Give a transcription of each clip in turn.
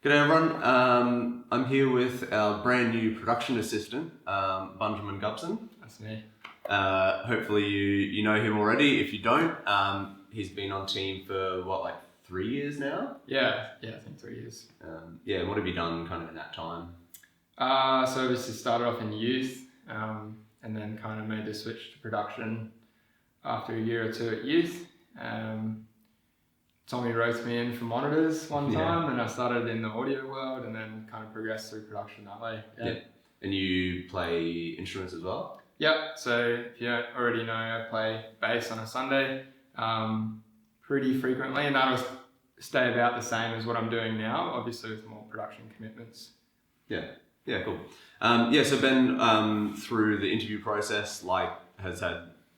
G'day everyone, I'm here with our brand new production assistant, Benjamin Gubson. That's me. Hopefully you know him already. If you don't, he's been on team for 3 years now? Yeah, I think 3 years. What have you done kind of in that time? So obviously started off in youth, and then kind of made the switch to production after a year or two at youth. Tommy wrote me in for monitors one time, and I started in the audio world and then kind of progressed through production that way. Yeah. And you play instruments as well? Yep, so if you don't already know, I play bass on a Sunday pretty frequently, and that'll stay about the same as what I'm doing now, obviously with more production commitments. Yeah, cool. So Ben, through the interview process,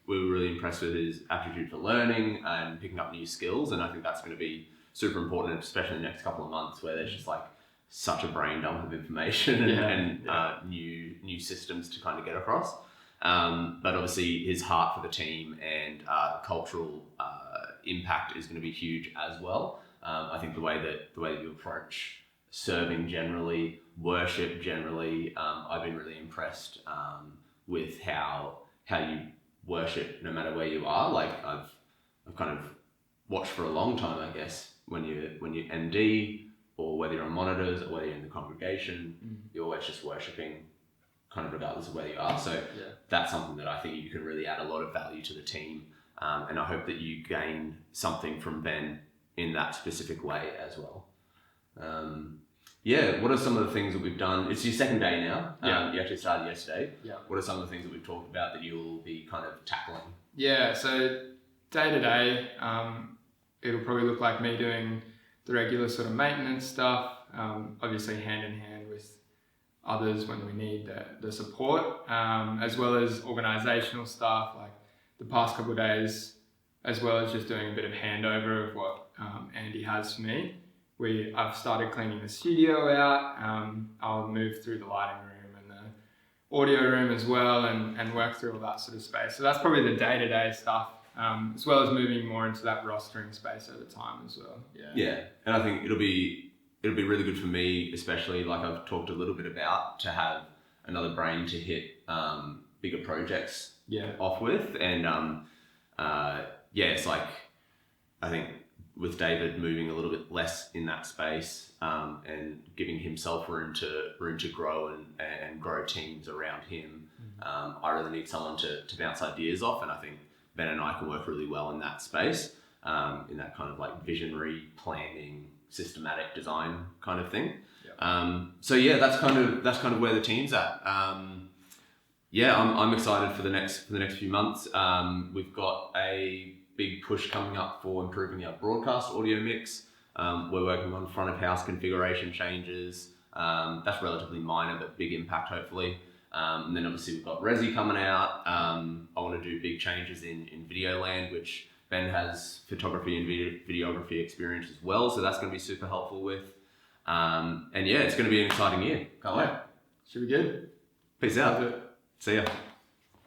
we were really impressed with his aptitude for learning and picking up new skills, and I think that's going to be super important, especially in the next couple of months where there's just such a brain dump of information and new systems to kind of get across. But obviously his heart for the team and cultural impact is going to be huge as well. I think the way that you approach serving generally, worship generally, I've been really impressed with how you worship no matter where you are. I've kind of watched for a long time, I guess, when you MD or whether you're on monitors or whether you're in the congregation, you're always just worshiping kind of regardless of where you are. So that's something that I think you can really add a lot of value to the team. And I hope that you gain something from Ben in that specific way as well. What are some of the things that we've done? It's your second day now. You actually started yesterday. What are some of the things that we've talked about that you'll be kind of tackling? So day to day, it'll probably look like me doing the regular sort of maintenance stuff, obviously hand in hand with others when we need the support, as well as organisational stuff like the past couple of days, as well as just doing a bit of handover of what Andy has for me. I've started cleaning the studio out. I'll move through the lighting room and the audio room as well, and work through all that sort of space. So that's probably the day-to-day stuff, as well as moving more into that rostering space over time as well. And I think it'll be really good for me, especially like I've talked a little bit about, to have another brain to hit bigger projects off with. And it's like, I think with David moving a little bit less in that space, and giving himself room to grow and grow teams around him, I really need someone to bounce ideas off, and I think Ben and I can work really well in that space, in that kind of like visionary planning, systematic design kind of thing. That's kind of where the team's at. I'm excited for the next few months. We've got a big push coming up for improving our broadcast audio mix. We're working on front of house configuration changes. That's relatively minor, but big impact hopefully. And then obviously we've got Resi coming out. I want to do big changes in Videoland, which Ben has photography and videography experience as well. So that's going to be super helpful with. It's going to be an exciting year. Can't wait. Should be good. Peace out. See ya.